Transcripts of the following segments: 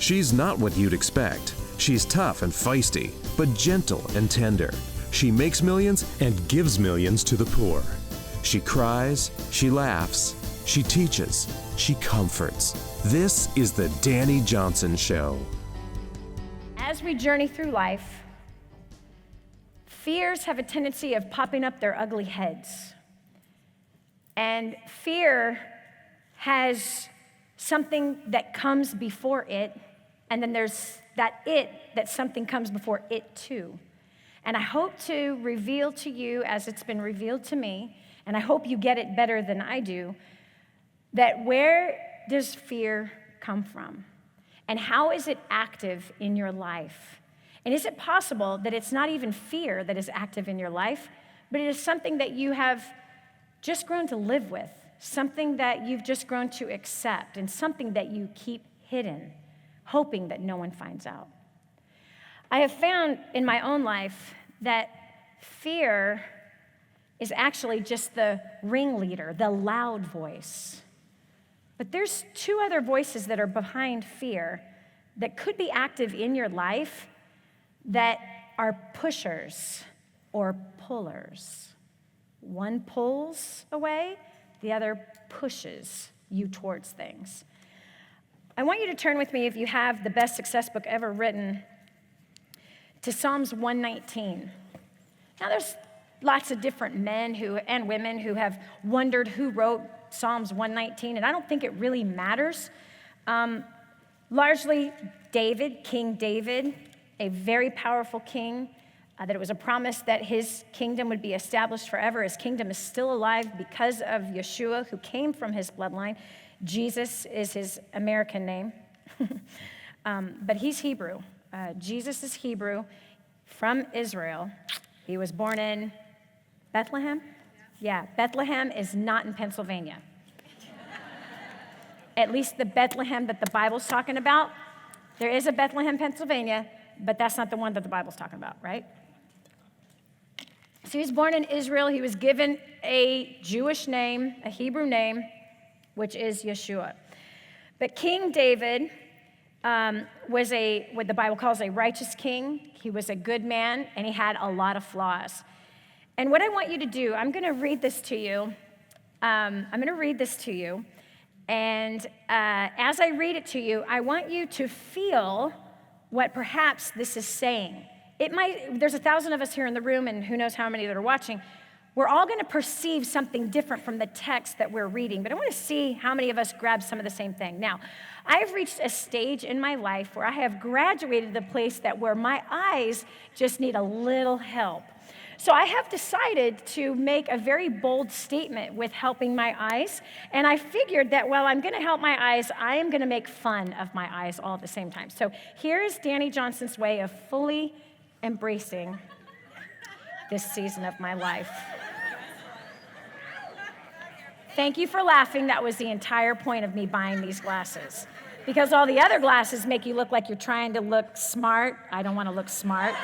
She's not what you'd expect. She's tough and feisty, but gentle and tender. She makes millions and gives millions to the poor. She cries, she laughs, she teaches, she comforts. This is the Dani Johnson Show. As we journey through life, fears have a tendency of popping up their ugly heads. And fear has something that comes before it, and then there's that something comes before it too. And I hope to reveal to you, as it's been revealed to me, and I hope you get it better than I do, that where does fear come from? And how is it active in your life? And is it possible that it's not even fear that is active in your life, but it is something that you have just grown to live with, something that you've just grown to accept, and something that you keep hidden, hoping that no one finds out? I have found in my own life that fear is actually just the ringleader, the loud voice. But there's two other voices that are behind fear that could be active in your life that are pushers or pullers. One pulls away, the other pushes you towards things. I want you to turn with me, if you have the best success book ever written, to Psalms 119. Now, there's lots of different men and women who have wondered who wrote Psalms 119, and I don't think it really matters. Largely David, King David, a very powerful king, that it was a promise that his kingdom would be established forever. His kingdom is still alive because of Yeshua, who came from his bloodline. Jesus is his American name, but he's Hebrew. Jesus is Hebrew from Israel. He was born in Bethlehem? Yeah, Bethlehem is not in Pennsylvania. At least the Bethlehem that the Bible's talking about. There is a Bethlehem, Pennsylvania, but that's not the one that the Bible's talking about, right? So he was born in Israel. He was given a Jewish name, a Hebrew name, which is Yeshua. But King David was what the Bible calls a righteous king. He was a good man, and he had a lot of flaws. And what I want you to do, I'm going to read this to you. And as I read it to you, I want you to feel what perhaps this is saying. There's 1,000 of us here in the room, and who knows how many that are watching. We're all going to perceive something different from the text that we're reading, but I want to see how many of us grab some of the same thing. Now, I've reached a stage in my life where I have graduated to the place where my eyes just need a little help. So I have decided to make a very bold statement with helping my eyes, and I figured that while I'm going to help my eyes, I am going to make fun of my eyes all at the same time. So here is Dani Johnson's way of fully embracing this season of my life. Thank you for laughing. That was the entire point of me buying these glasses. Because all the other glasses make you look like you're trying to look smart. I don't want to look smart.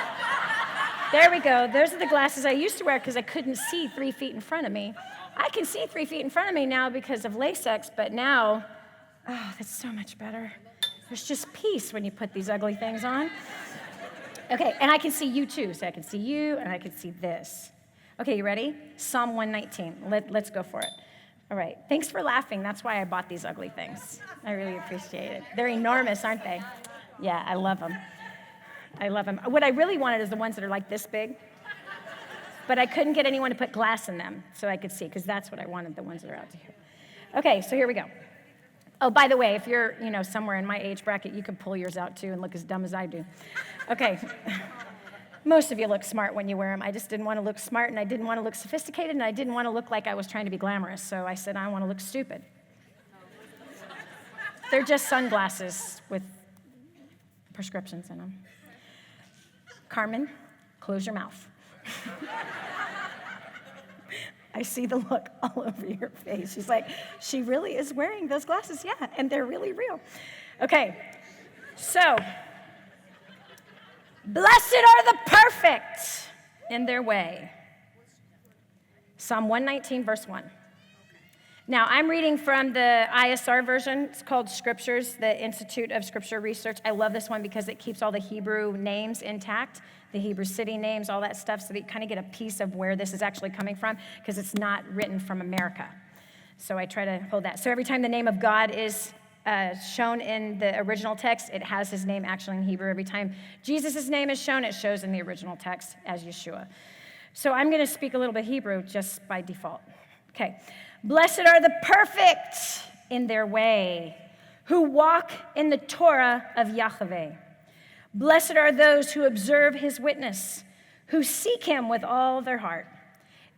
There we go. Those are the glasses I used to wear because I couldn't see 3 feet in front of me. I can see 3 feet in front of me now because of LASIK, but now, oh, that's so much better. There's just peace when you put these ugly things on. Okay, and I can see you too. So I can see you and I can see this. Okay, you ready? Psalm 119. Let's go for it. All right. Thanks for laughing. That's why I bought these ugly things. I really appreciate it. They're enormous, aren't they? Yeah, I love them. I love them. What I really wanted is the ones that are like this big. But I couldn't get anyone to put glass in them so I could see, because that's what I wanted, the ones that are out to here. Okay, so here we go. Oh, by the way, if you're, somewhere in my age bracket, you can pull yours out too and look as dumb as I do. Okay. Most of you look smart when you wear them. I just didn't want to look smart, and I didn't want to look sophisticated, and I didn't want to look like I was trying to be glamorous. So I said, I want to look stupid. They're just sunglasses with prescriptions in them. Carmen, close your mouth. I see the look all over your face. She's like, she really is wearing those glasses? Yeah, and they're really real. Okay, so, blessed are the perfect in their way. Psalm 119, verse 1. Now, I'm reading from the ISR version. It's called Scriptures, the Institute of Scripture Research. I love this one because it keeps all the Hebrew names intact, the Hebrew city names, all that stuff, so that you kind of get a piece of where this is actually coming from, because it's not written from America. So I try to hold that. So every time the name of God is shown in the original text, it has his name actually in Hebrew. Every time Jesus' name is shown, it shows in the original text as Yeshua. So I'm going to speak a little bit Hebrew just by default. Okay. Blessed are the perfect in their way, who walk in the Torah of Yahweh. Blessed are those who observe his witness, who seek him with all their heart.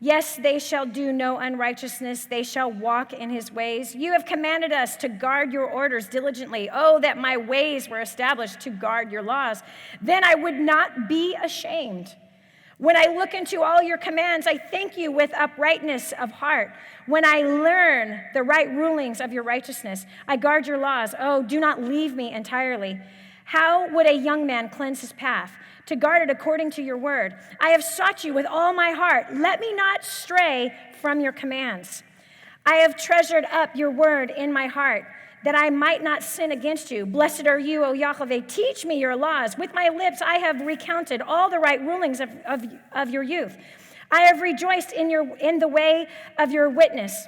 Yes, they shall do no unrighteousness. They shall walk in his ways. You have commanded us to guard your orders diligently. Oh, that my ways were established to guard your laws. Then I would not be ashamed. When I look into all your commands, I thank you with uprightness of heart. When I learn the right rulings of your righteousness, I guard your laws. Oh, do not leave me entirely. How would a young man cleanse his path? To guard it according to your word. I have sought you with all my heart. Let me not stray from your commands. I have treasured up your word in my heart, that I might not sin against you. Blessed are you, O Yahweh. Teach me your laws. With my lips I have recounted all the right rulings of your youth. I have rejoiced in the way of your witness.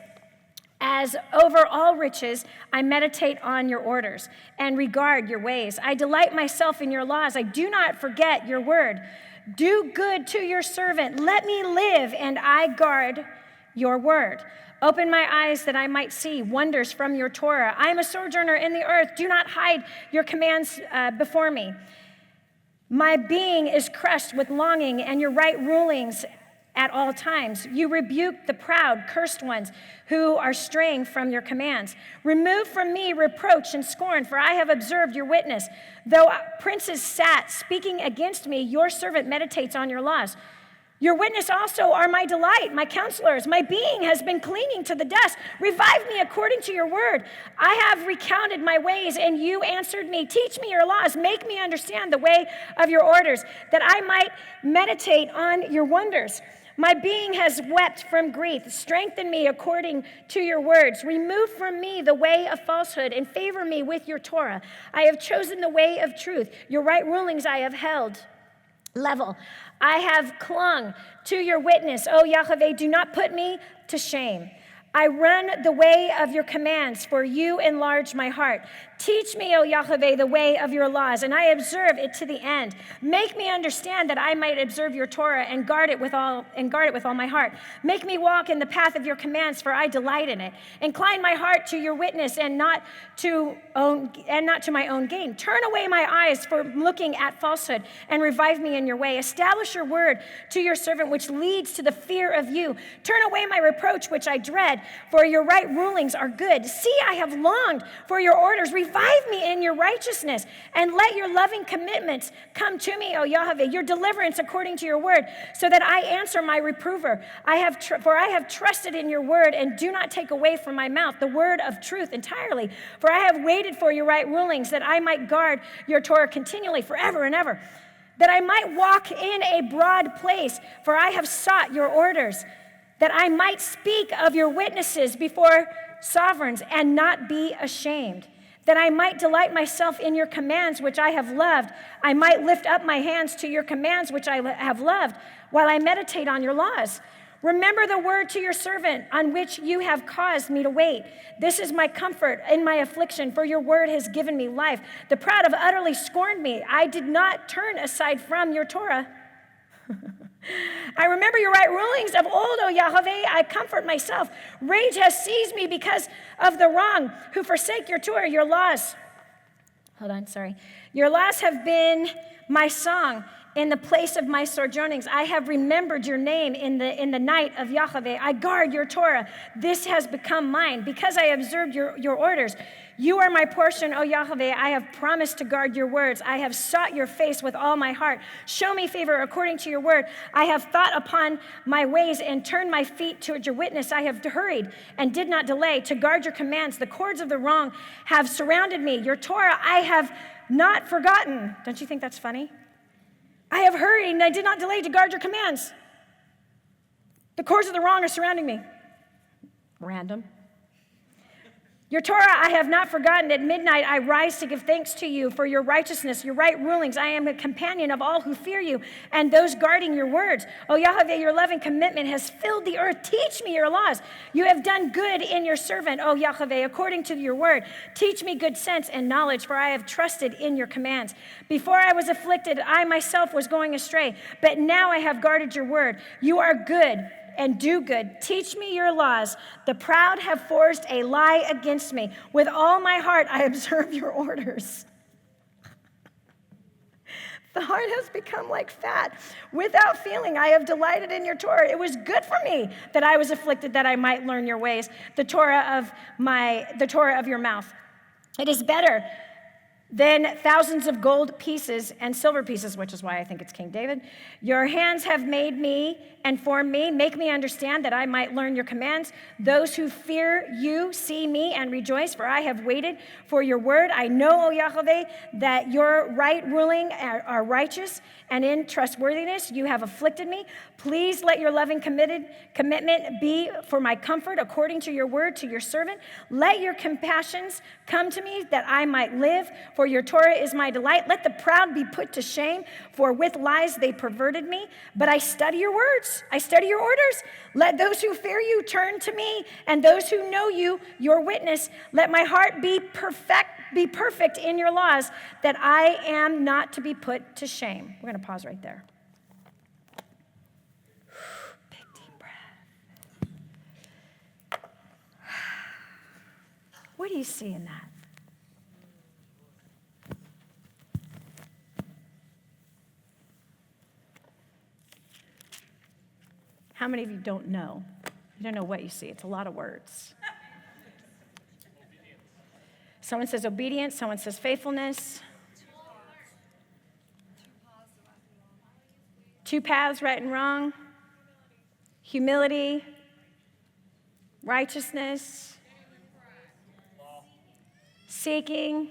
As over all riches, I meditate on your orders and regard your ways. I delight myself in your laws. I do not forget your word. Do good to your servant. Let me live, and I guard your word. Open my eyes that I might see wonders from your Torah. I am a sojourner in the earth. Do not hide your commands before me. My being is crushed with longing, and your right rulings at all times. You rebuke the proud, cursed ones who are straying from your commands. Remove from me reproach and scorn, for I have observed your witness. Though princes sat speaking against me, your servant meditates on your laws. Your witness also are my delight, my counselors. My being has been clinging to the dust. Revive me according to your word. I have recounted my ways, and you answered me. Teach me your laws. Make me understand the way of your orders, that I might meditate on your wonders. My being has wept from grief. Strengthen me according to your words. Remove from me the way of falsehood and favor me with your Torah. I have chosen the way of truth. Your right rulings I have held level. I have clung to your witness. O Yahweh, do not put me to shame. I run the way of your commands, for you enlarge my heart. Teach me, O Yahweh, the way of your laws, and I observe it to the end. Make me understand that I might observe your Torah and guard it with all my heart. Make me walk in the path of your commands, for I delight in it. Incline my heart to your witness and not to my own gain. Turn away my eyes from looking at falsehood and revive me in your way. Establish your word to your servant, which leads to the fear of you. Turn away my reproach, which I dread, for your right rulings are good. See, I have longed for your orders. Revive me in your righteousness, and let your loving commitments come to me, O Yahweh, your deliverance according to your word, so that I answer my reprover. For I have trusted in your word, and do not take away from my mouth the word of truth entirely. For I have waited for your right rulings, that I might guard your Torah continually forever and ever, that I might walk in a broad place, for I have sought your orders, that I might speak of your witnesses before sovereigns and not be ashamed, that I might delight myself in your commands, which I have loved. I might lift up my hands to your commands, which I have loved, while I meditate on your laws. Remember the word to your servant, on which you have caused me to wait. This is my comfort in my affliction, for your word has given me life. The proud have utterly scorned me. I did not turn aside from your Torah. I remember your right rulings of old, O Yahweh. I comfort myself. Rage has seized me because of the wrong who forsake your Torah, your laws. Your laws have been my song in the place of my sojournings. I have remembered your name in the night of Yahweh. I guard your Torah. This has become mine because I observed your orders. You are my portion, O Yahweh. I have promised to guard your words. I have sought your face with all my heart. Show me favor according to your word. I have thought upon my ways and turned my feet toward your witness. I have hurried and did not delay to guard your commands. The cords of the wrong have surrounded me. Your Torah I have not forgotten. Don't you think that's funny? I have hurried and I did not delay to guard your commands. The cords of the wrong are surrounding me. Random. Your Torah I have not forgotten. At midnight I rise to give thanks to you for your righteousness, your right rulings. I am a companion of all who fear you and those guarding your words. O Yahweh, your loving commitment has filled the earth. Teach me your laws. You have done good in your servant, O Yahweh, according to your word. Teach me good sense and knowledge, for I have trusted in your commands. Before I was afflicted, I myself was going astray, but now I have guarded your word. You are good and do good. Teach me your laws. The proud have forged a lie against me. With all my heart, I observe your orders. The heart has become like fat. Without feeling, I have delighted in your Torah. It was good for me that I was afflicted, that I might learn your ways, the Torah of your mouth. It is better than thousands of gold pieces and silver pieces, which is why I think it's King David. Your hands have made me and formed me. Make me understand that I might learn your commands. Those who fear you see me and rejoice, for I have waited for your word. I know, O Yahweh, that your right ruling are righteous, and in trustworthiness you have afflicted me. Please let your loving commitment be for my comfort, according to your word to your servant. Let your compassions come to me, that I might live, for your Torah is my delight. Let the proud be put to shame, for with lies they perverted me. But I study your words. I study your orders. Let those who fear you turn to me, and those who know you, your witness. Let my heart be perfect in your laws, that I am not to be put to shame. We're going to pause right there. Big deep breath. What do you see in that? How many of you don't know? You don't know what you see. It's a lot of words. Someone says obedience. Someone says faithfulness. Two paths, right and wrong. Humility. Righteousness. Seeking.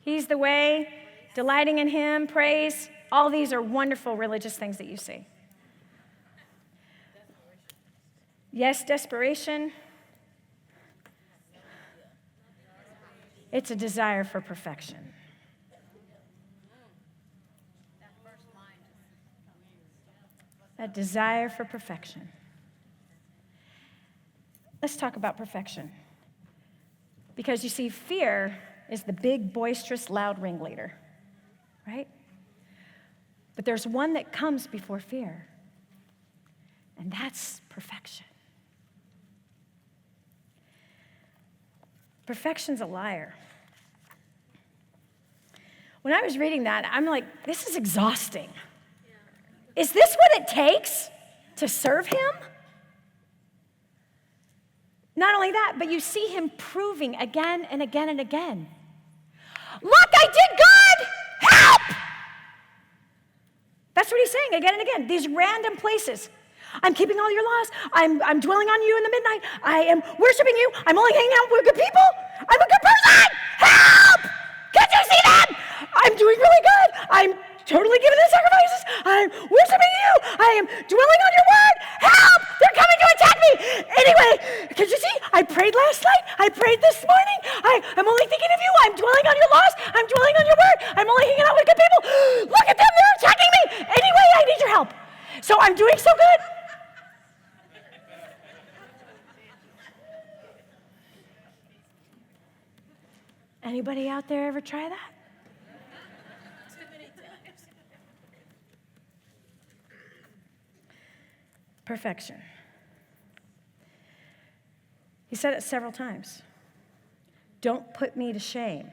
He's the way. Delighting in him. Praise. All these are wonderful religious things that you see. Yes, desperation. It's a desire for perfection. A desire for perfection. Let's talk about perfection. Because you see, fear is the big, boisterous, loud ringleader, right? But there's one that comes before fear, and that's perfection. Perfection's a liar. When I was reading that, I'm like, this is exhausting. Is this what it takes to serve him? Not only that, but you see him proving again and again and again. Look, I did good! Help! That's what he's saying again and again. These random places. I'm keeping all your laws. I'm dwelling on you in the midnight. I am worshiping you. I'm only hanging out with good people. I'm a good person. Help! Can't you see that? I'm doing really good. I'm totally giving the sacrifices. I'm worshiping you. I am dwelling on your word. Help! They're coming to attack me. Anyway, can you see? I prayed last night. I prayed this morning. I'm only thinking of you. I'm dwelling on your laws. I'm dwelling on your word. I'm only hanging out with good people. Look at them. They're attacking me. Anyway, I need your help. So I'm doing so good. Anybody out there ever try that? Too many times. Perfection. He said it several times. Don't put me to shame.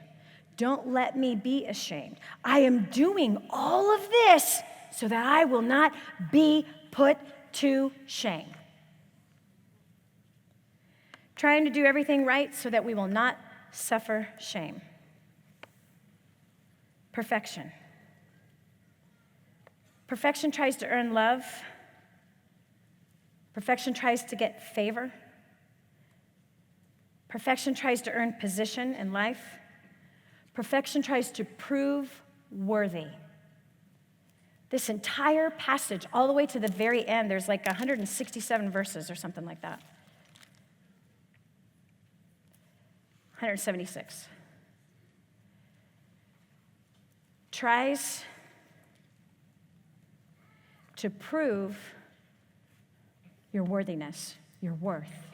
Don't let me be ashamed. I am doing all of this so that I will not be put to shame. Trying to do everything right so that we will not suffer shame. Perfection. Perfection tries to earn love. Perfection tries to get favor. Perfection tries to earn position in life. Perfection tries to prove worthy. This entire passage, all the way to the very end, there's like 167 verses or something like that. 176. Tries to prove your worthiness, your worth.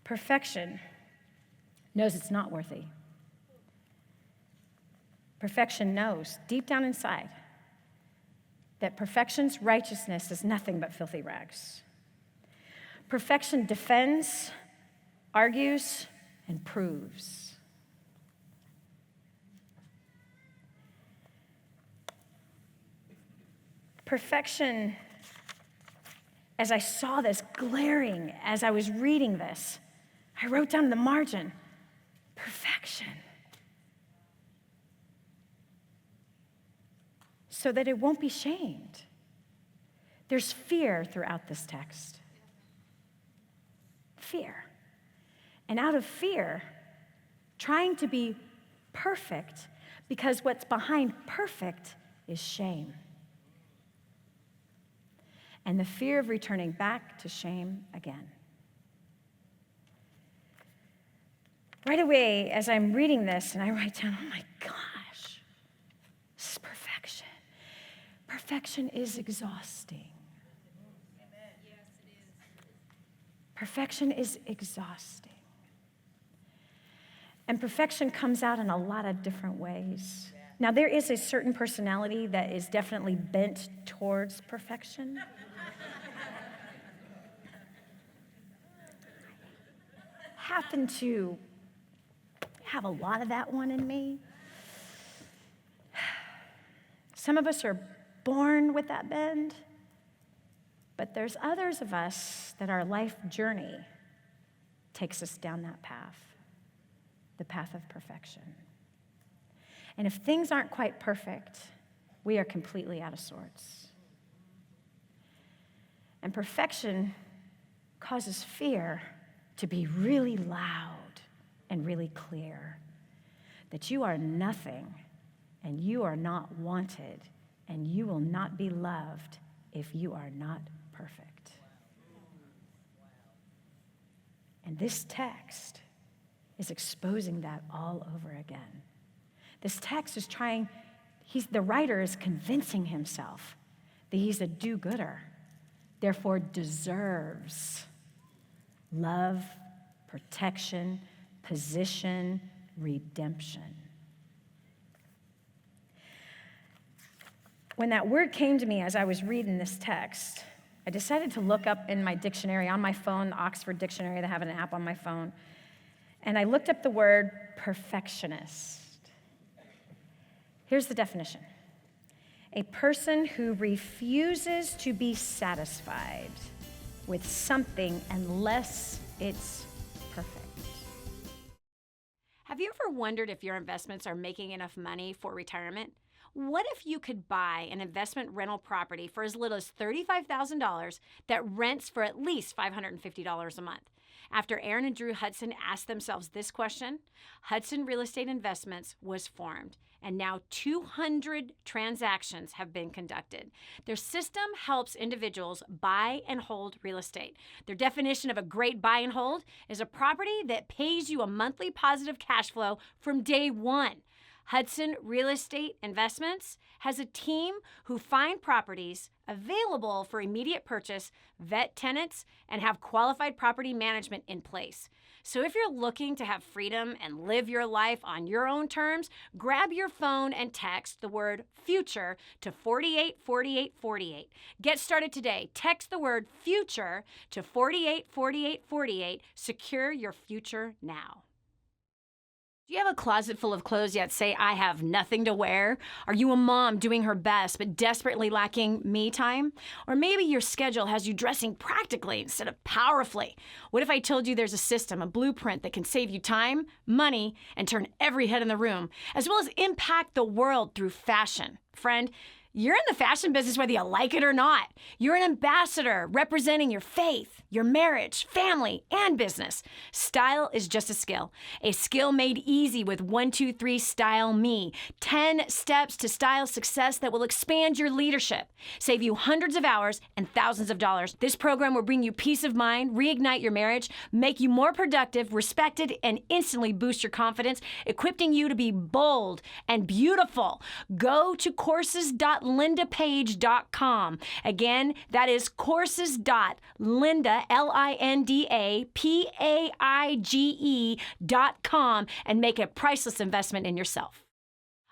Perfection knows it's not worthy. Perfection knows deep down inside that perfection's righteousness is nothing but filthy rags. Perfection defends, argues, and proves. Perfection, as I saw this glaring as I was reading this, I wrote down in the margin, perfection. So that it won't be shamed. There's fear throughout this text. Fear. And out of fear, trying to be perfect, because what's behind perfect is shame. And the fear of returning back to shame again. Right away, as I'm reading this, and I write down, oh my gosh, this is perfection. Perfection is exhausting. Amen. Yes, it is. Perfection is exhausting. And perfection comes out in a lot of different ways. Now, there is a certain personality that is definitely bent towards perfection. Happen to have a lot of that one in me. Some of us are born with that bend, but there's others of us that our life journey takes us down that path, the path of perfection. And if things aren't quite perfect, we are completely out of sorts. And perfection causes fear to be really loud and really clear that you are nothing and you are not wanted and you will not be loved if you are not perfect. And this text is exposing that all over again. This text is the writer is convincing himself that he's a do-gooder, therefore deserves love, protection, position, redemption. When that word came to me as I was reading this text, I decided to look up in my dictionary on my phone, the Oxford Dictionary. They have an app on my phone. And I looked up the word perfectionist. Here's the definition. A person who refuses to be satisfied with something unless it's perfect. Have you ever wondered if your investments are making enough money for retirement? What if you could buy an investment rental property for as little as $35,000 that rents for at least $550 a month? After Aaron and Drew Hudson asked themselves this question, Hudson Real Estate Investments was formed, and now 200 transactions have been conducted. Their system helps individuals buy and hold real estate. Their definition of a great buy and hold is a property that pays you a monthly positive cash flow from day one. Hudson Real Estate Investments has a team who find properties available for immediate purchase, vet tenants, and have qualified property management in place. So if you're looking to have freedom and live your life on your own terms, grab your phone and text the word future to 484848. Get started today. Text the word future to 484848. Secure your future now. Do you have a closet full of clothes yet say, I have nothing to wear? Are you a mom doing her best but desperately lacking me time? Or maybe your schedule has you dressing practically instead of powerfully. What if I told you there's a system, a blueprint that can save you time, money, and turn every head in the room, as well as impact the world through fashion? Friend, You're in the fashion business whether you like it or not. You're an ambassador representing your faith, your marriage, family, and business. Style is just a skill made easy with 123 Style Me. 10 steps to style success that will expand your leadership, save you hundreds of hours and thousands of dollars. This program will bring you peace of mind, reignite your marriage, make you more productive, respected, and instantly boost your confidence, equipping you to be bold and beautiful. Go to courses.lindapage.com. Again, that is courses.lindapage.com and make a priceless investment in yourself.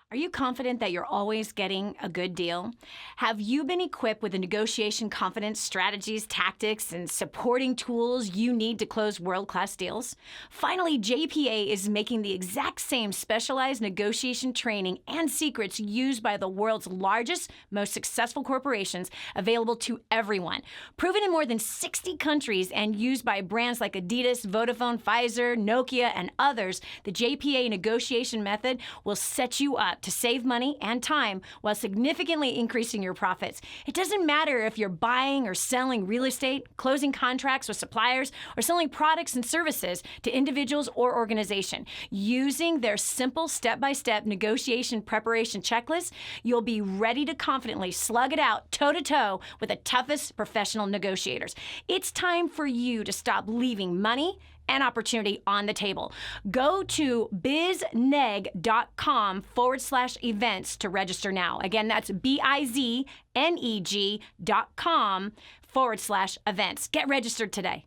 Are you confident that you're always getting a good deal? Have you been equipped with the negotiation confidence strategies, tactics, and supporting tools you need to close world-class deals? Finally, JPA is making the exact same specialized negotiation training and secrets used by the world's largest, most successful corporations available to everyone. Proven in more than 60 countries and used by brands like Adidas, Vodafone, Pfizer, Nokia, and others, the JPA negotiation method will set you up to save money and time while significantly increasing your profits. It doesn't matter if you're buying or selling real estate, closing contracts with suppliers, or selling products and services to individuals or organizations. Using their simple step-by-step negotiation preparation checklist, you'll be ready to confidently slug it out toe-to-toe with the toughest professional negotiators. It's time for you to stop leaving money and opportunity on the table. Go to bizneg.com/events to register now. Again, that's bizneg.com/events. Get registered today.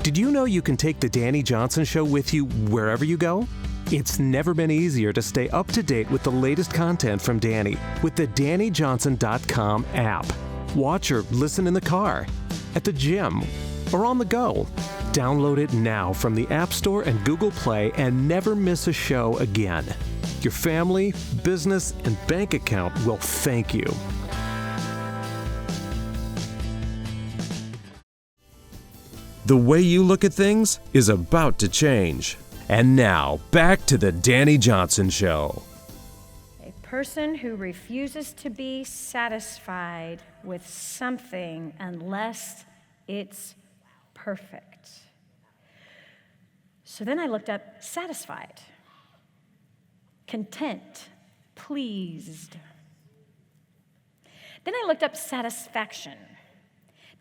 Did you know you can take the Dani Johnson Show with you wherever you go? It's never been easier to stay up to date with the latest content from Dani with the DaniJohnson.com app. Watch or listen in the car, at the gym, or on the go. Download it now from the App Store and Google Play and never miss a show again. Your family, business, and bank account will thank you. The way you look at things is about to change. And now, back to the Dani Johnson Show. A person who refuses to be satisfied with something unless it's perfect. So then I looked up satisfied, content, pleased. Then I looked up satisfaction,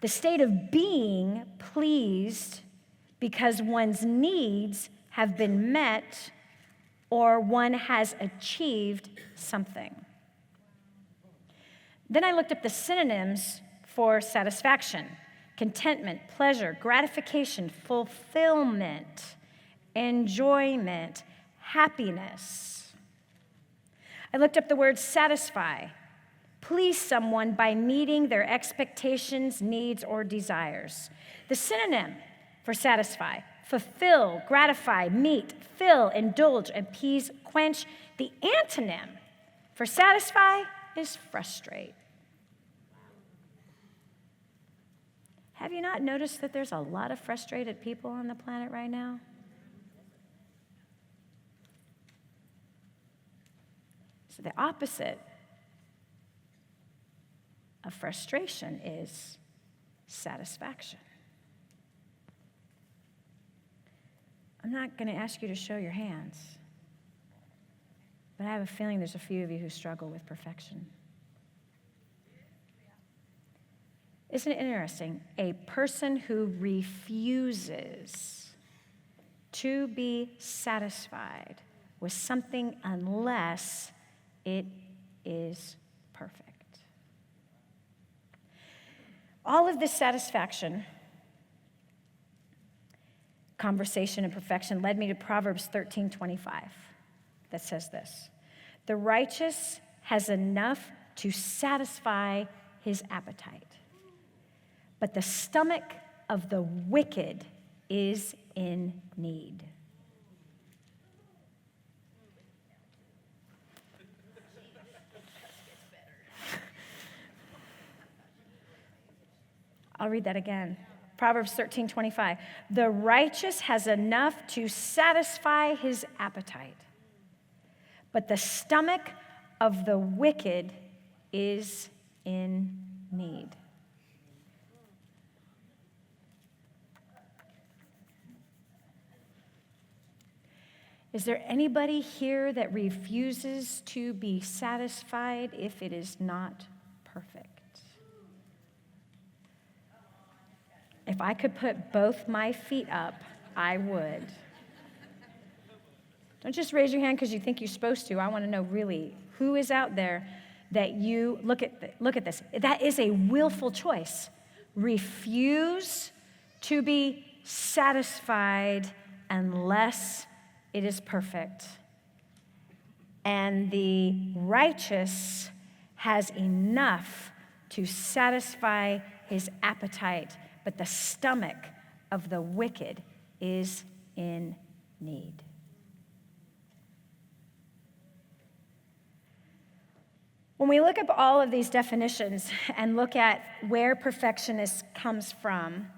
the state of being pleased because one's needs have been met or one has achieved something. Then I looked up the synonyms for satisfaction: contentment, pleasure, gratification, fulfillment, enjoyment, happiness. I looked up the word satisfy, please someone by meeting their expectations, needs, or desires. The synonym for satisfy: fulfill, gratify, meet, fill, indulge, appease, quench. The antonym for satisfy is frustrate. Have you not noticed that there's a lot of frustrated people on the planet right now? So the opposite of frustration is satisfaction. I'm not going to ask you to show your hands, but I have a feeling there's a few of you who struggle with perfection. Isn't it interesting? A person who refuses to be satisfied with something unless it is perfect. All of this satisfaction, conversation, and perfection led me to Proverbs 13:25 that says this: the righteous has enough to satisfy his appetite, but the stomach of the wicked is in need. I'll read that again. Proverbs 13:25. The righteous has enough to satisfy his appetite, but the stomach of the wicked is in need. Is there anybody here that refuses to be satisfied if it is not perfect? If I could put both my feet up, I would. Don't just raise your hand because you think you're supposed to. I want to know really who is out there that you look at this. That is a willful choice. Refuse to be satisfied unless it is perfect. And the righteous has enough to satisfy his appetite, but the stomach of the wicked is in need. When we look up all of these definitions and look at where perfectionist comes from,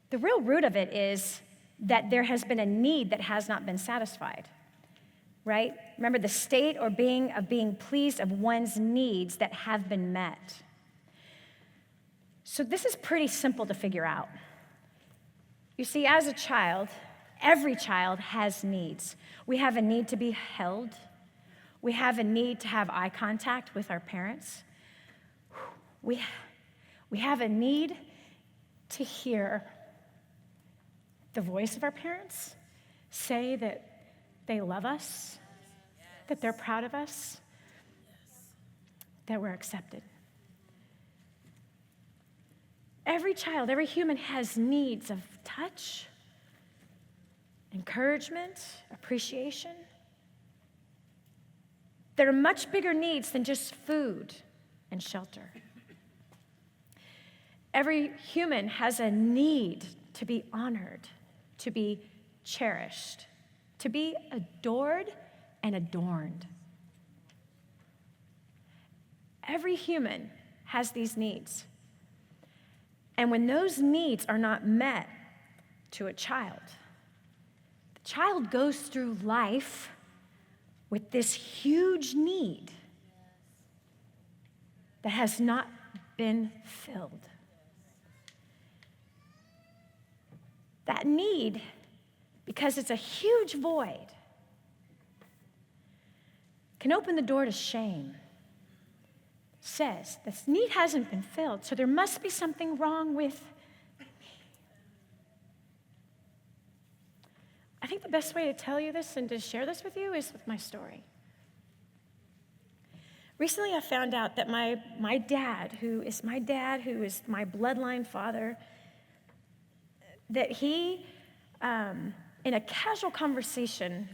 the real root of it is that there has been a need that has not been satisfied, right? Remember the state or being of being pleased of one's needs that have been met. So this is pretty simple to figure out. You see, as a child, every child has needs. We have a need to be held. We have a need to have eye contact with our parents. We have a need to hear the voice of our parents say that they love us, that they're proud of us, that we're accepted. Every child, every human has needs of touch, encouragement, appreciation. There are much bigger needs than just food and shelter. Every human has a need to be honored, to be cherished, to be adored and adorned. Every human has these needs. And when those needs are not met to a child, the child goes through life with this huge need that has not been filled. That need, because it's a huge void, can open the door to shame. Says this need hasn't been filled, so there must be something wrong with me. I think the best way to tell you this and to share this with you is with my story. Recently, I found out that my dad, who is my my bloodline father, that he, in a casual conversation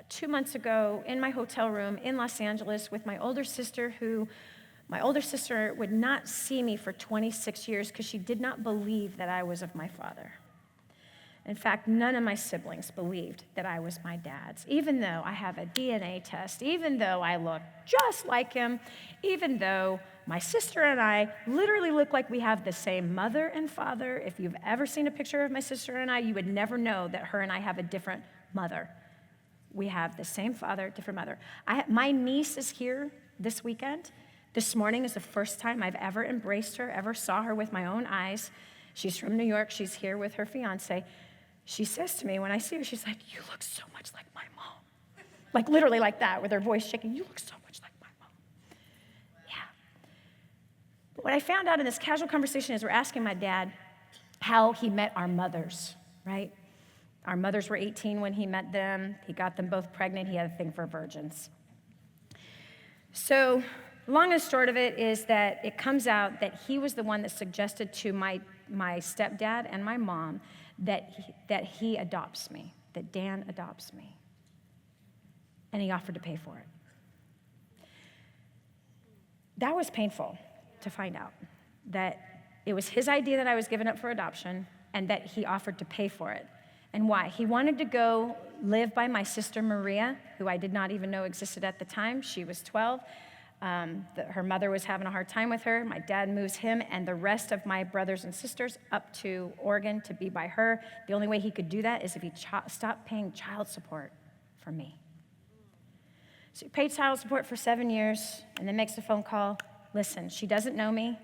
2 months ago in my hotel room in Los Angeles with my older sister would not see me for 26 years because she did not believe that I was of my father. In fact, none of my siblings believed that I was my dad's, even though I have a DNA test, even though I look just like him, even though my sister and I literally look like we have the same mother and father. If you've ever seen a picture of my sister and I, you would never know that her and I have a different mother. We have the same father, different mother. My niece is here this weekend. This morning is the first time I've ever embraced her, ever saw her with my own eyes. She's from New York. She's here with her fiance. She says to me when I see her, she's like, "You look so much like my mom." Like literally like that, with her voice shaking. "You look so much like my mom." Yeah. But what I found out in this casual conversation is we're asking my dad how he met our mothers, right? Our mothers were 18 when he met them. He got them both pregnant. He had a thing for virgins. So long and short of it is that it comes out that he was the one that suggested to my stepdad and my mom that he adopts me, that Dan adopts me. And he offered to pay for it. That was painful to find out, that it was his idea that I was given up for adoption and that he offered to pay for it. And why? He wanted to go live by my sister Maria, who I did not even know existed at the time. She was 12. Her mother was having a hard time with her. My dad moves him and the rest of my brothers and sisters up to Oregon to be by her. The only way he could do that is if he stopped paying child support for me. So he paid child support for 7 years and then makes a phone call. Listen, she doesn't know me.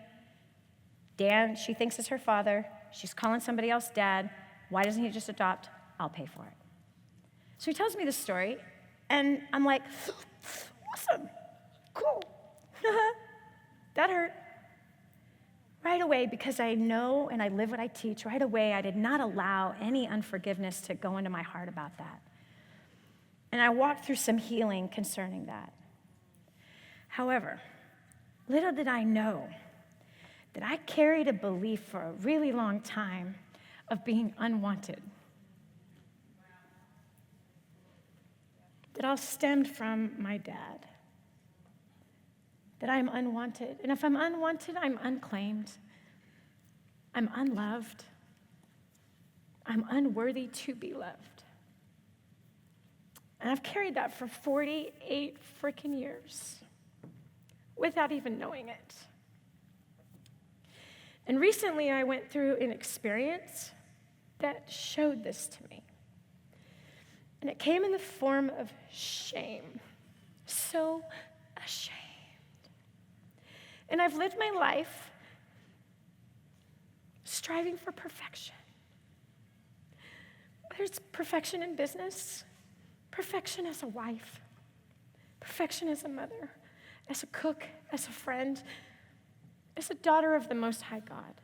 Dan, she thinks is her father. She's calling somebody else dad. Why doesn't he just adopt? I'll pay for it. So he tells me this story, and I'm like, awesome, cool. That hurt. Right away, because I know and I live what I teach, right away I did not allow any unforgiveness to go into my heart about that. And I walked through some healing concerning that. However, little did I know that I carried a belief for a really long time of being unwanted. That all stemmed from my dad. That I'm unwanted. And if I'm unwanted, I'm unclaimed. I'm unloved. I'm unworthy to be loved. And I've carried that for 48 freaking years without even knowing it. And recently I went through an experience that showed this to me. And it came in the form of shame. So ashamed. And I've lived my life striving for perfection. Whether it's perfection in business, perfection as a wife, perfection as a mother, as a cook, as a friend, as a daughter of the Most High God.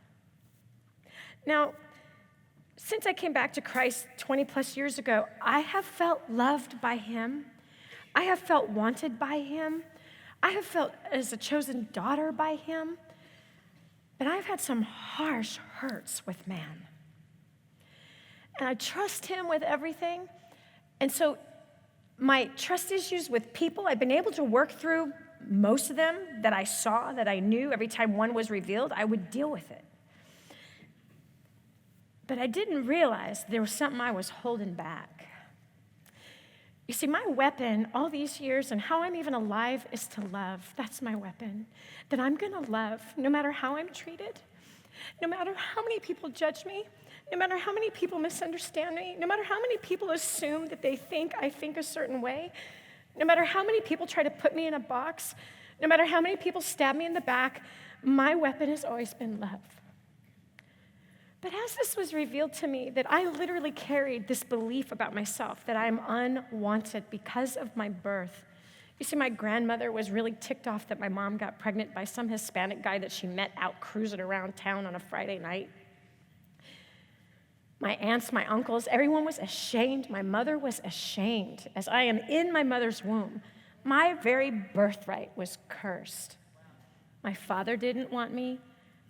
Now, since I came back to Christ 20 plus years ago, I have felt loved by him. I have felt wanted by him. I have felt as a chosen daughter by him. But I've had some harsh hurts with man. And I trust him with everything. And so my trust issues with people, I've been able to work through most of them that I saw, that I knew. Every time one was revealed, I would deal with it. But I didn't realize there was something I was holding back. You see, my weapon all these years and how I'm even alive is to love. That's my weapon. That I'm going to love no matter how I'm treated, no matter how many people judge me, no matter how many people misunderstand me, no matter how many people assume that I think a certain way, no matter how many people try to put me in a box, no matter how many people stab me in the back, my weapon has always been love. But as this was revealed to me, that I literally carried this belief about myself, that I'm unwanted because of my birth. You see, my grandmother was really ticked off that my mom got pregnant by some Hispanic guy that she met out cruising around town on a Friday night. My aunts, my uncles, everyone was ashamed. My mother was ashamed. As I am in my mother's womb, my very birthright was cursed. My father didn't want me.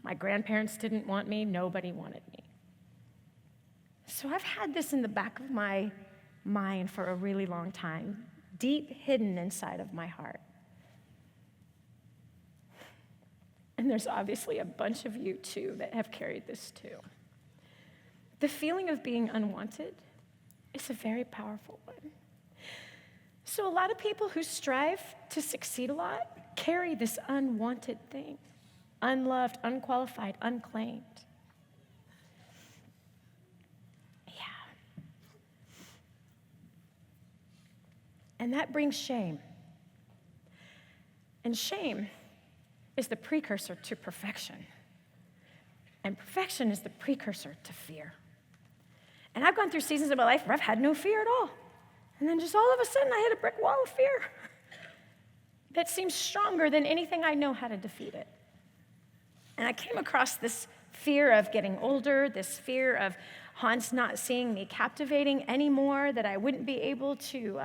My grandparents didn't want me. Nobody wanted me. So I've had this in the back of my mind for a really long time, deep hidden inside of my heart. And there's obviously a bunch of you too that have carried this too. The feeling of being unwanted is a very powerful one. So a lot of people who strive to succeed a lot carry this unwanted thing. Unloved, unqualified, unclaimed. Yeah. And that brings shame. And shame is the precursor to perfection. And perfection is the precursor to fear. And I've gone through seasons of my life where I've had no fear at all. And then just all of a sudden I hit a brick wall of fear that seems stronger than anything I know how to defeat it. And I came across this fear of getting older, this fear of Hans not seeing me captivating anymore, that I wouldn't be able to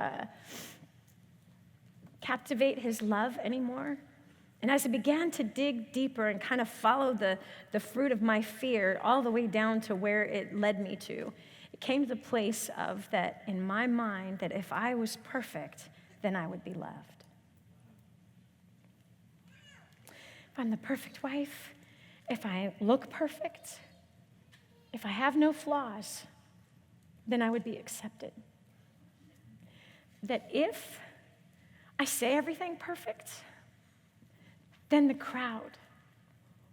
captivate his love anymore. And as I began to dig deeper and kind of follow the fruit of my fear all the way down to where it led me to, it came to the place of that in my mind that if I was perfect, then I would be loved. If I'm the perfect wife, if I look perfect, if I have no flaws, then I would be accepted. That if I say everything perfect, then the crowd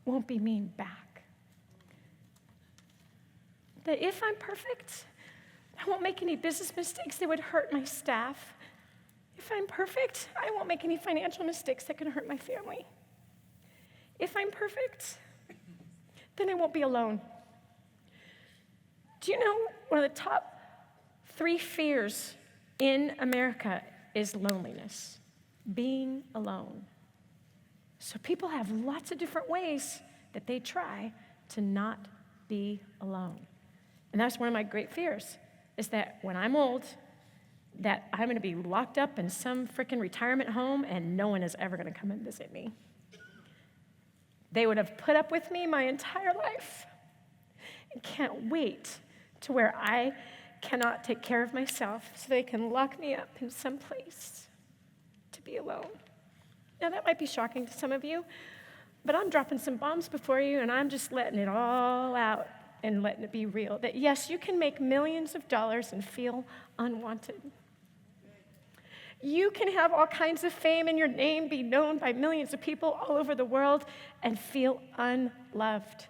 won't be mean back. That if I'm perfect, I won't make any business mistakes that would hurt my staff. If I'm perfect, I won't make any financial mistakes that can hurt my family. If I'm perfect, then I won't be alone. Do you know one of the top 3 fears in America is loneliness, being alone. So people have lots of different ways that they try to not be alone. And that's one of my great fears, is that when I'm old, that I'm going to be locked up in some freaking retirement home and no one is ever going to come and visit me. They would have put up with me my entire life and can't wait to where I cannot take care of myself so they can lock me up in some place to be alone. Now, that might be shocking to some of you, but I'm dropping some bombs before you and I'm just letting it all out and letting it be real. That yes, you can make millions of dollars and feel unwanted. You can have all kinds of fame and your name be known by millions of people all over the world and feel unloved.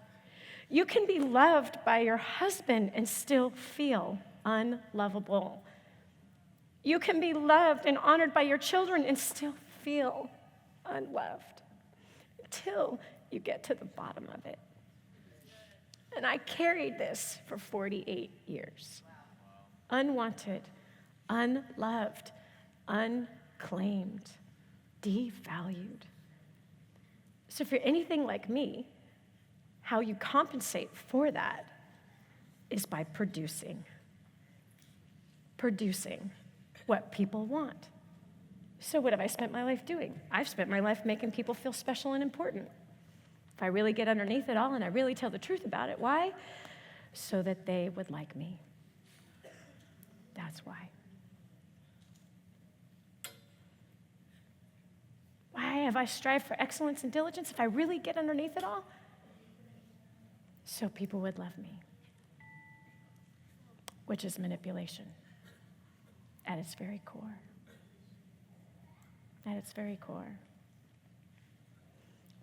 You can be loved by your husband and still feel unlovable. You can be loved and honored by your children and still feel unloved until you get to the bottom of it. And I carried this for 48 years. Unwanted, unloved, unclaimed, devalued. So if you're anything like me, how you compensate for that is by producing what people want. So what have I spent my life doing? I've spent my life making people feel special and important. If I really get underneath it all and I really tell the truth about it, why? So that they would like me. That's why. Why have I strived for excellence and diligence? If I really get underneath it all, so people would love me, which is manipulation at its very core. At its very core.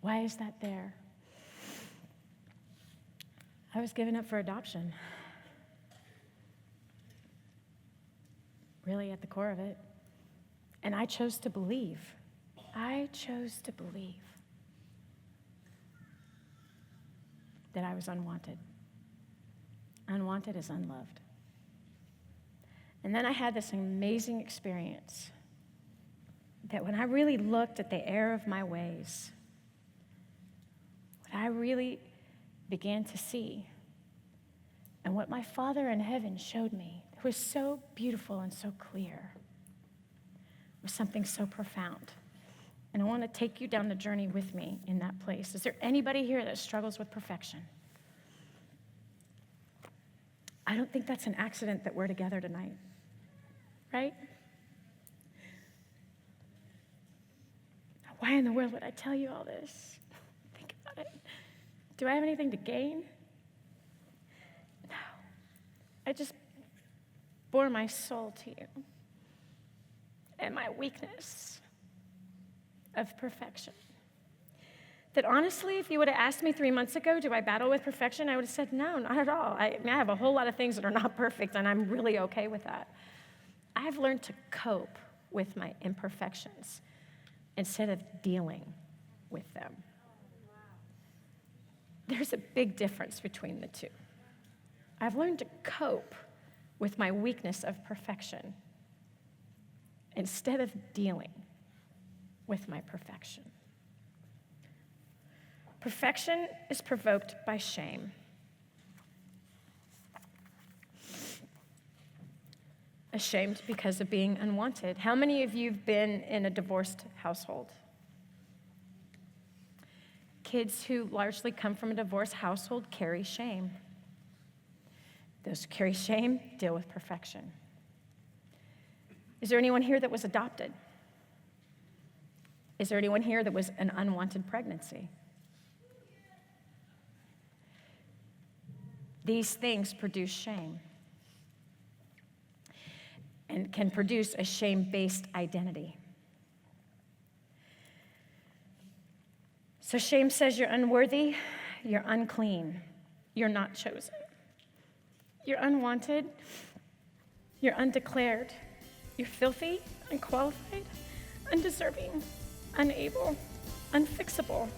Why is that there? I was given up for adoption. Really at the core of it. And I chose to believe. That I was unwanted. Unwanted is unloved. And then I had this amazing experience that when I really looked at the error of my ways, what I really began to see, and what my Father in heaven showed me, it was so beautiful and so clear, was something so profound. And I want to take you down the journey with me in that place. Is there anybody here that struggles with perfection? I don't think that's an accident that we're together tonight, right? Why in the world would I tell you all this? Think about it. Do I have anything to gain? No. I just bore my soul to you and my weakness of perfection. That honestly, if you would have asked me 3 months ago, do I battle with perfection? I would have said, no, not at all. I have a whole lot of things that are not perfect, and I'm really okay with that. I've learned to cope with my imperfections instead of dealing with them. There's a big difference between the two. I've learned to cope with my weakness of perfection instead of dealing with my perfection. Perfection is provoked by shame. Ashamed because of being unwanted. How many of you have been in a divorced household? Kids who largely come from a divorced household carry shame. Those who carry shame deal with perfection. Is there anyone here that was adopted? Is there anyone here that was an unwanted pregnancy? These things produce shame and can produce a shame-based identity. So shame says you're unworthy, you're unclean, you're not chosen. You're unwanted, you're undeclared, You're filthy, unqualified, undeserving, unable, unfixable.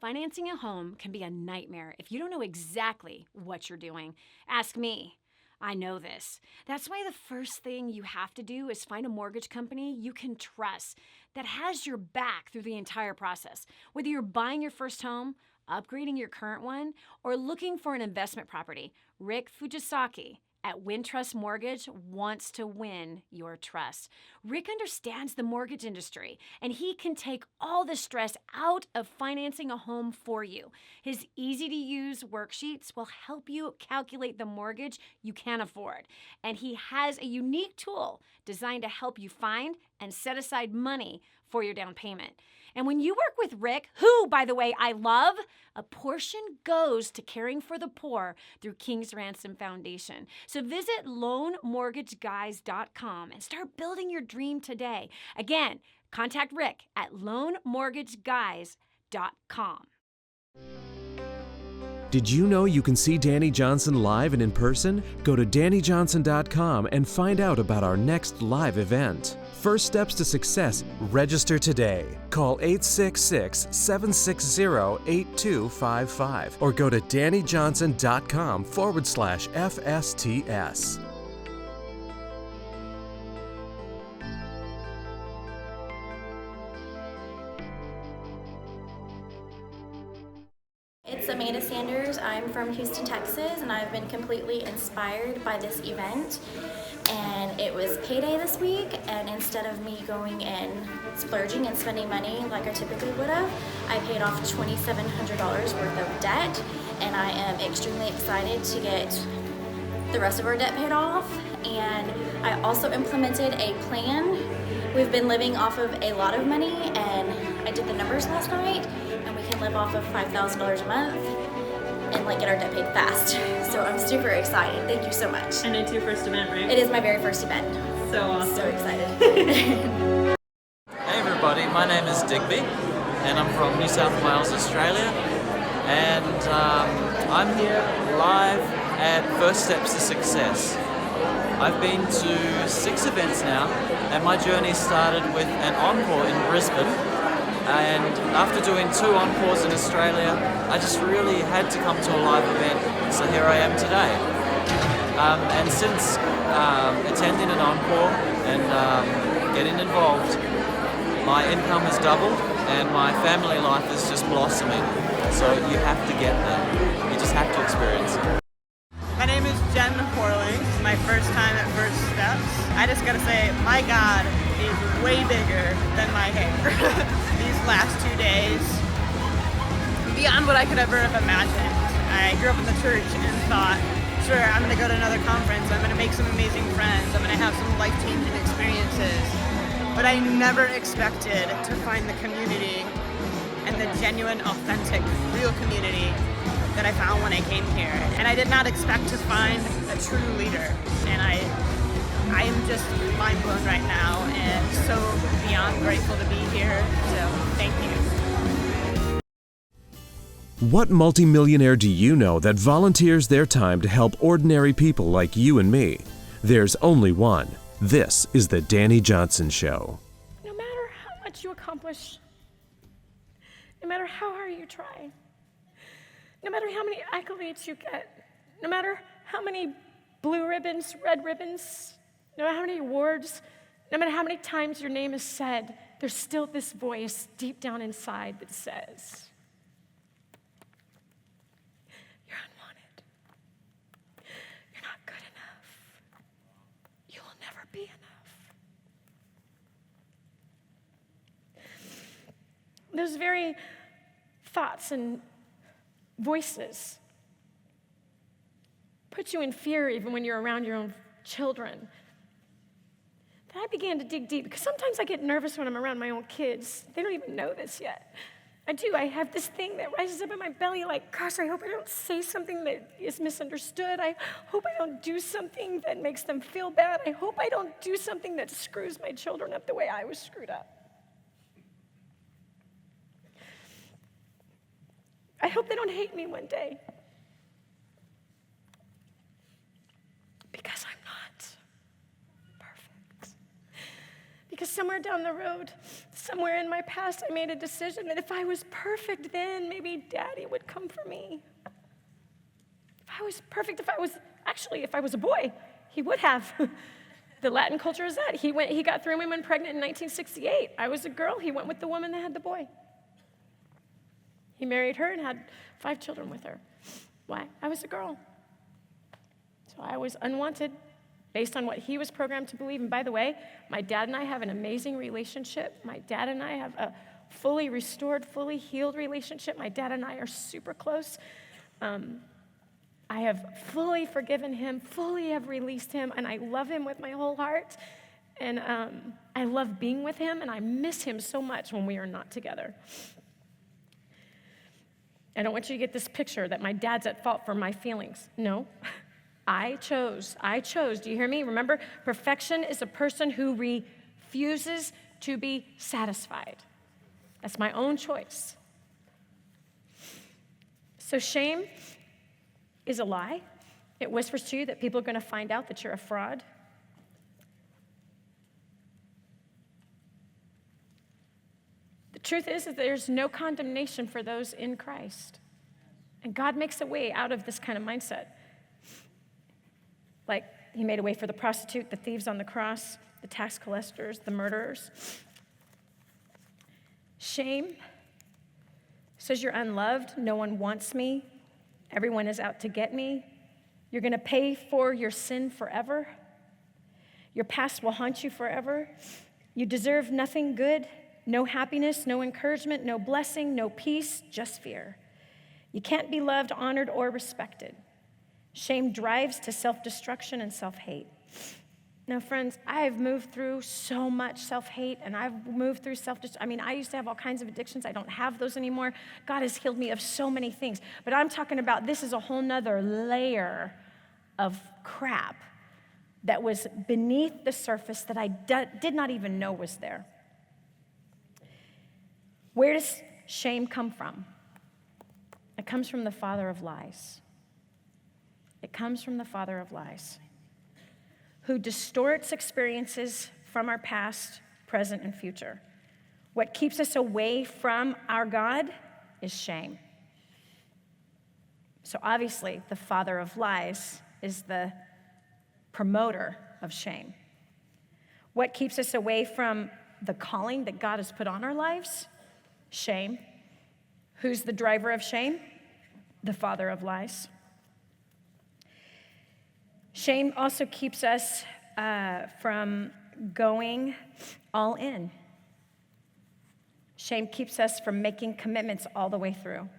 Financing a home can be a nightmare if you don't know exactly what you're doing. Ask me. I know this. That's why the first thing you have to do is find a mortgage company you can trust that has your back through the entire process. Whether you're buying your first home, upgrading your current one, or looking for an investment property, Rick Fujisaki at Wintrust Mortgage wants to win your trust. Rick understands the mortgage industry, and he can take all the stress out of financing a home for you. His easy-to-use worksheets will help you calculate the mortgage you can afford. And he has a unique tool designed to help you find and set aside money for your down payment. And when you work with Rick, who, by the way, I love, a portion goes to caring for the poor through King's Ransom Foundation. So visit loanmortgageguys.com and start building your dream today. Again, contact Rick at loanmortgageguys.com. Did you know you can see Dani Johnson live and in person? Go to DaniJohnson.com and find out about our next live event. First Steps to Success. Register today. Call 866-760-8255 or go to DaniJohnson.com/FSTS. It's Amanda Sanders. I'm from Houston, Texas, and I've been completely inspired by this event. And it was payday this week, and instead of me going and splurging and spending money like I typically would have, I paid off $2,700 worth of debt, and I am extremely excited to get the rest of our debt paid off. And I also implemented a plan. We've been living off of a lot of money, and I did the numbers last night, and we can live off of $5,000 a month and get our debt paid fast. So I'm super excited. Thank you so much. And it's your first event, right? It is my very first event. So awesome. So excited. Hey everybody, my name is Digby and I'm from New South Wales, Australia, and I'm here live at First Steps to Success. I've been to 6 events now, and my journey started with an encore in Brisbane, and after doing 2 encores in Australia, I just really had to come to a live event, so here I am today. And since attending an encore and getting involved, my income has doubled and my family life is just blossoming. So you have to get there. You just have to experience it. My name is Jen Horling. It's my first time at First Steps. I just gotta say, my God is way bigger than my hair. These last 2 days, beyond what I could ever have imagined. I grew up in the church and thought, sure, I'm gonna go to another conference, I'm gonna make some amazing friends, I'm gonna have some life-changing experiences. But I never expected to find the community and the genuine, authentic, real community that I found when I came here. And I did not expect to find a true leader. And I am just mind blown right now and so beyond grateful to be here. So thank you. What multimillionaire do you know that volunteers their time to help ordinary people like you and me? There's only one. This is the Dani Johnson Show. No matter how much you accomplish, no matter how hard you try, no matter how many accolades you get, no matter how many blue ribbons, red ribbons, no matter how many awards, no matter how many times your name is said, there's still this voice deep down inside that says, you're unwanted. You're not good enough. You will never be enough. Those very thoughts and voices put you in fear even when you're around your own children. Then I began to dig deep, because sometimes I get nervous when I'm around my own kids. They don't even know this yet. I do. I have this thing that rises up in my belly like, gosh, I hope I don't say something that is misunderstood. I hope I don't do something that makes them feel bad. I hope I don't do something that screws my children up the way I was screwed up. I hope they don't hate me one day. Because I'm not Because somewhere down the road, somewhere in my past, I made a decision that if I was perfect then, maybe Daddy would come for me. If I was perfect, if I was a boy, he would have. The Latin culture is that. He got 3 women pregnant in 1968. I was a girl, he went with the woman that had the boy. He married her and had 5 children with her. Why? I was a girl. So I was unwanted based on what he was programmed to believe. And by the way, my dad and I have an amazing relationship. My dad and I have a fully restored, fully healed relationship. My dad and I are super close. I have fully forgiven him, fully have released him, and I love him with my whole heart. And I love being with him, and I miss him so much when we are not together. I don't want you to get this picture that my dad's at fault for my feelings. No, I chose. Do you hear me? Remember, perfection is a person who refuses to be satisfied. That's my own choice. So shame is a lie. It whispers to you that people are going to find out that you're a fraud. The truth is that there's no condemnation for those in Christ. And God makes a way out of this kind of mindset. Like he made a way for the prostitute, the thieves on the cross, the tax collectors, the murderers. Shame says you're unloved, no one wants me, everyone is out to get me. You're going to pay for your sin forever. Your past will haunt you forever. You deserve nothing good, no happiness, no encouragement, no blessing, no peace, just fear. You can't be loved, honored, or respected. Shame drives to self-destruction and self-hate. Now, friends, I have moved through so much self-hate, and I've moved through I used to have all kinds of addictions. I don't have those anymore. God has healed me of so many things. But I'm talking about this is a whole nother layer of crap that was beneath the surface that I did not even know was there. Where does shame come from? It comes from the father of lies. It comes from the father of lies, who distorts experiences from our past, present, and future. What keeps us away from our God is shame. So obviously, the father of lies is the promoter of shame. What keeps us away from the calling that God has put on our lives? Shame. Who's the driver of shame? The father of lies. Shame also keeps us from going all in. Shame keeps us from making commitments all the way through,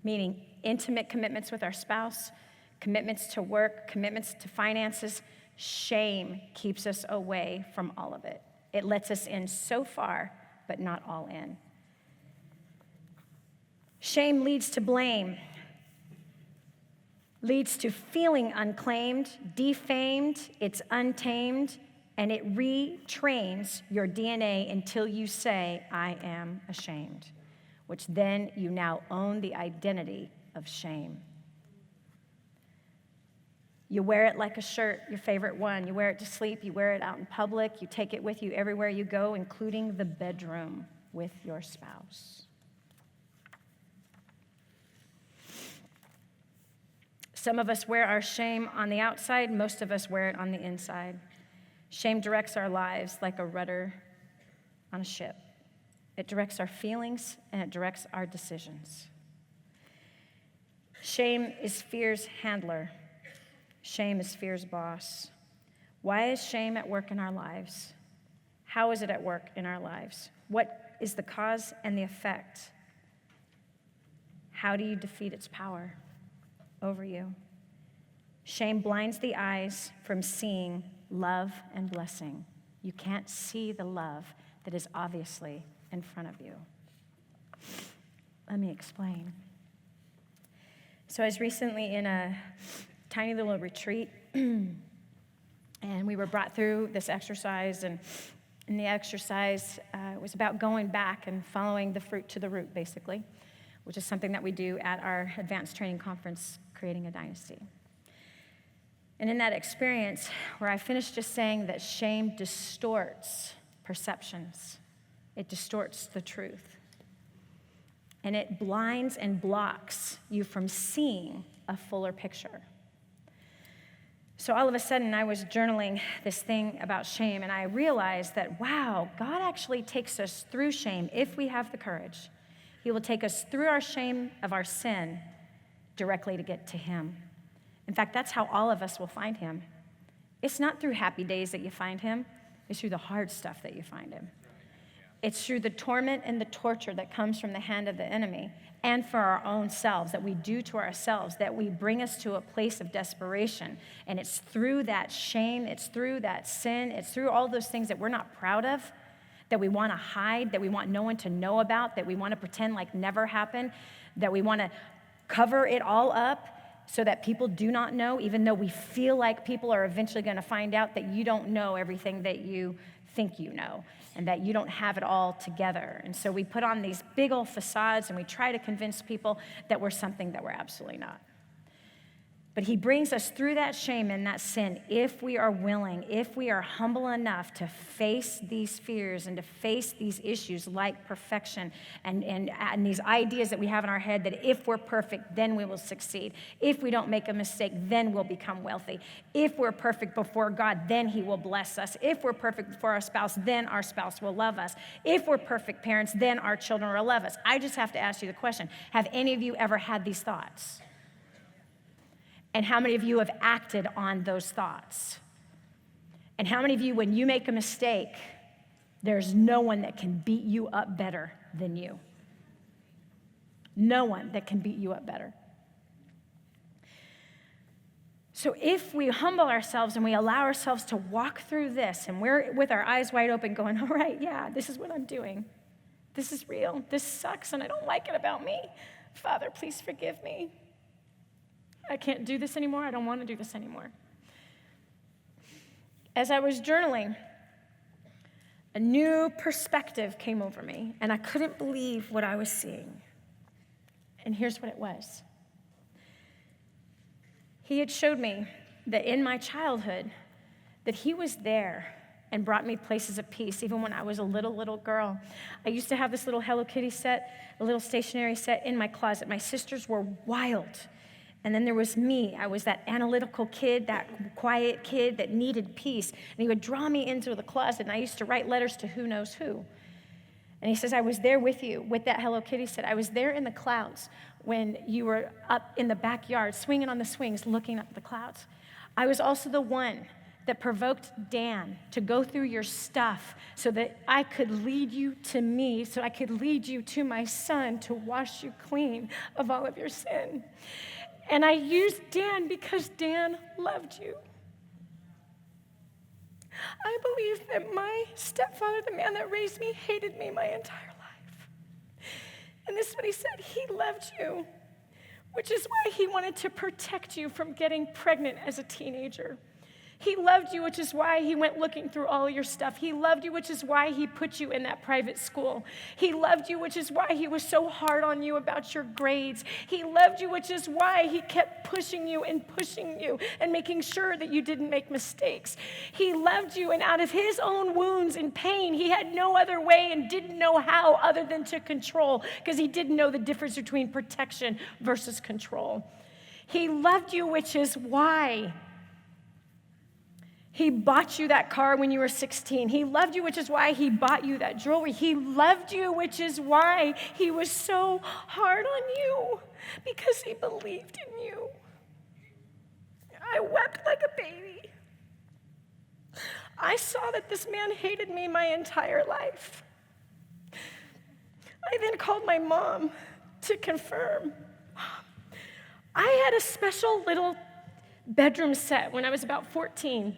meaning intimate commitments with our spouse, commitments to work, commitments to finances. Shame keeps us away from all of it. It lets us in so far, but not all in. Shame leads to blame, leads to feeling unclaimed, defamed, it's untamed, and it retrains your DNA until you say, I am ashamed, which then you now own the identity of shame. You wear it like a shirt, your favorite one. You wear it to sleep, you wear it out in public, you take it with you everywhere you go, including the bedroom with your spouse. Some of us wear our shame on the outside, most of us wear it on the inside. Shame directs our lives like a rudder on a ship. It directs our feelings and it directs our decisions. Shame is fear's handler. Shame is fear's boss. Why is shame at work in our lives? How is it at work in our lives? What is the cause and the effect? How do you defeat its power over you? Shame blinds the eyes from seeing love and blessing. You can't see the love that is obviously in front of you. Let me explain. So I was recently in a tiny little retreat, and we were brought through this exercise, and in the exercise was about going back and following the fruit to the root, basically, which is something that we do at our advanced training conference, Creating a Dynasty. And in that experience, where I finished just saying that shame distorts perceptions. It distorts the truth. And it blinds and blocks you from seeing a fuller picture. So all of a sudden, I was journaling this thing about shame, and I realized that, wow, God actually takes us through shame if we have the courage. He will take us through our shame of our sin directly to get to him. In fact, that's how all of us will find him. It's not through happy days that you find him. It's through the hard stuff that you find him. It's through the torment and the torture that comes from the hand of the enemy and for our own selves, that we do to ourselves, that we bring us to a place of desperation. And it's through that shame, it's through that sin, it's through all those things that we're not proud of, that we want to hide, that we want no one to know about, that we want to pretend like never happened, that we want to cover it all up so that people do not know, even though we feel like people are eventually going to find out that you don't know everything that you think you know, and that you don't have it all together. And so we put on these big old facades and we try to convince people that we're something that we're absolutely not. But he brings us through that shame and that sin if we are willing, if we are humble enough to face these fears and to face these issues like perfection and these ideas that we have in our head that if we're perfect, then we will succeed. If we don't make a mistake, then we'll become wealthy. If we're perfect before God, then he will bless us. If we're perfect before our spouse, then our spouse will love us. If we're perfect parents, then our children will love us. I just have to ask you the question, have any of you ever had these thoughts? And how many of you have acted on those thoughts? And how many of you, when you make a mistake, there's no one that can beat you up better than you? No one that can beat you up better. So if we humble ourselves and we allow ourselves to walk through this, and we're with our eyes wide open going, all right, yeah, this is what I'm doing. This is real. This sucks, and I don't like it about me. Father, please forgive me. I can't do this anymore. I don't want to do this anymore. As I was journaling, a new perspective came over me, and I couldn't believe what I was seeing. And here's what it was. He had showed me that in my childhood, that he was there and brought me places of peace, even when I was a little girl. I used to have this little Hello Kitty set, a little stationery set in my closet. My sisters were wild. And then there was me. I was that analytical kid, that quiet kid that needed peace. And he would draw me into the closet, and I used to write letters to who knows who. And he says, I was there with you, with that Hello Kitty set. I was there in the clouds when you were up in the backyard, swinging on the swings, looking up at the clouds. I was also the one that provoked Dan to go through your stuff so that I could lead you to me, so I could lead you to my son to wash you clean of all of your sin. And I used Dan because Dan loved you. I believe that my stepfather, the man that raised me, hated me my entire life. And this is what he said. He loved you, which is why he wanted to protect you from getting pregnant as a teenager. He loved you, which is why he went looking through all your stuff. He loved you, which is why he put you in that private school. He loved you, which is why he was so hard on you about your grades. He loved you, which is why he kept pushing you and making sure that you didn't make mistakes. He loved you, and out of his own wounds and pain, he had no other way and didn't know how other than to control, because he didn't know the difference between protection versus control. He loved you, which is why he bought you that car when you were 16. He loved you, which is why he bought you that jewelry. He loved you, which is why he was so hard on you, because he believed in you. I wept like a baby. I saw that this man hated me my entire life. I then called my mom to confirm. I had a special little bedroom set when I was about 14.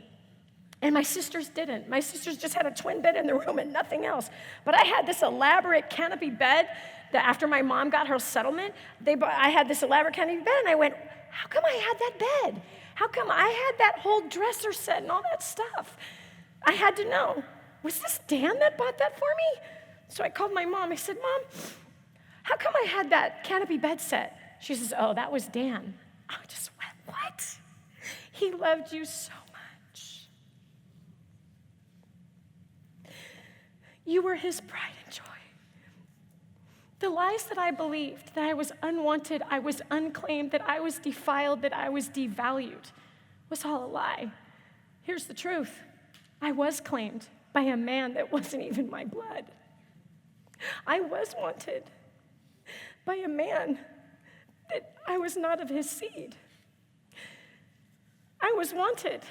And my sisters didn't. My sisters just had a twin bed in the room and nothing else. But I had this elaborate canopy bed that after my mom got her settlement, I had this elaborate canopy bed, and I went, how come I had that bed? How come I had that whole dresser set and all that stuff? I had to know, was this Dan that bought that for me? So I called my mom. I said, Mom, how come I had that canopy bed set? She says, oh, that was Dan. I just went, what? He loved you so much. You were his pride and joy. The lies that I believed, that I was unwanted, I was unclaimed, that I was defiled, that I was devalued, was all a lie. Here's the truth. I was claimed by a man that wasn't even my blood. I was wanted by a man that I was not of his seed. I was wanted.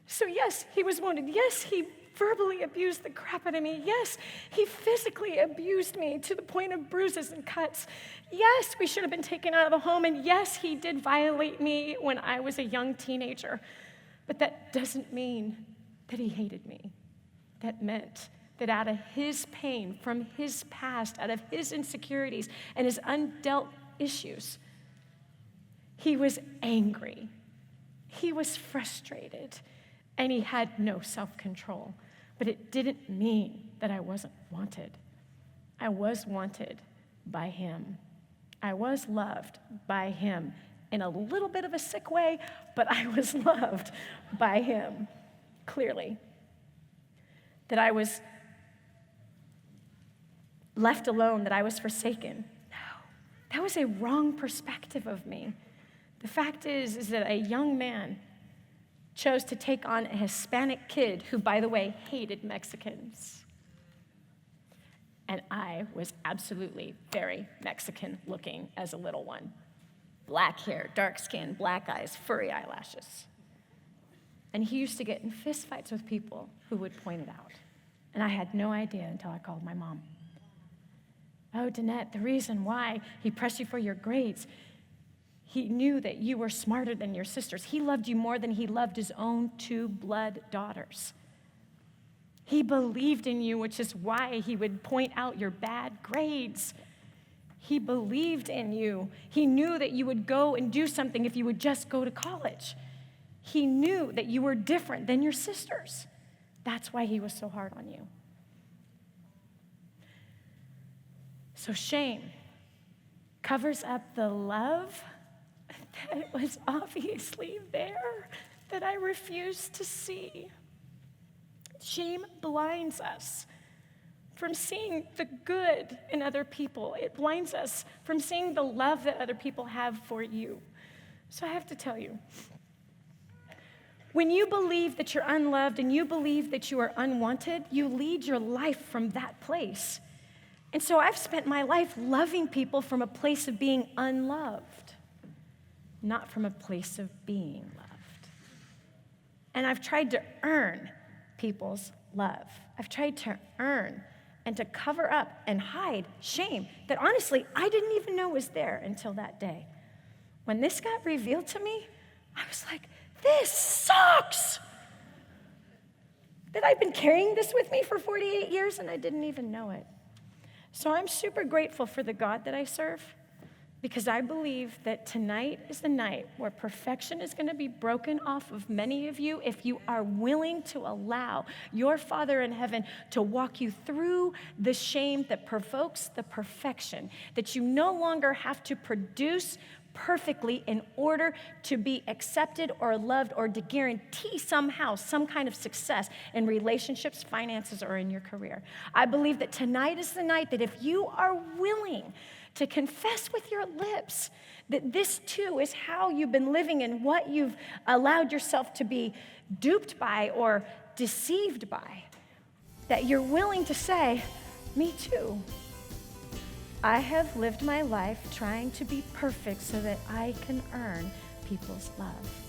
So yes, he was wanted. Yes, he verbally abused the crap out of me. Yes, he physically abused me to the point of bruises and cuts. Yes, we should have been taken out of the home. And yes, he did violate me when I was a young teenager. But that doesn't mean that he hated me. That meant that out of his pain, from his past, out of his insecurities and his undealt issues, he was angry. He was frustrated. And he had no self-control. But it didn't mean that I wasn't wanted. I was wanted by him. I was loved by him in a little bit of a sick way, but I was loved by him, clearly. That I was left alone, that I was forsaken. No, that was a wrong perspective of me. The fact is that a young man chose to take on a Hispanic kid who, by the way, hated Mexicans. And I was absolutely very Mexican looking as a little one. Black hair, dark skin, black eyes, furry eyelashes. And he used to get in fist fights with people who would point it out. And I had no idea until I called my mom. Oh, Danette, the reason why he pressed you for your grades, he knew that you were smarter than your sisters. He loved you more than he loved his own 2 blood daughters. He believed in you, which is why he would point out your bad grades. He believed in you. He knew that you would go and do something if you would just go to college. He knew that you were different than your sisters. That's why he was so hard on you. So shame covers up the love that was obviously there that I refused to see. Shame blinds us from seeing the good in other people. It blinds us from seeing the love that other people have for you. So I have to tell you, when you believe that you're unloved and you believe that you are unwanted, you lead your life from that place. And so I've spent my life loving people from a place of being unloved, not from a place of being loved. And I've tried to earn people's love. I've tried to earn and to cover up and hide shame that honestly I didn't even know was there until that day. When this got revealed to me, I was like, this sucks. That I've been carrying this with me for 48 years and I didn't even know it. So I'm super grateful for the God that I serve, because I believe that tonight is the night where perfection is going to be broken off of many of you if you are willing to allow your Father in heaven to walk you through the shame that provokes the perfection, that you no longer have to produce perfectly in order to be accepted or loved or to guarantee somehow some kind of success in relationships, finances, or in your career. I believe that tonight is the night that if you are willing to confess with your lips that this too is how you've been living and what you've allowed yourself to be duped by or deceived by, that you're willing to say, me too. I have lived my life trying to be perfect so that I can earn people's love.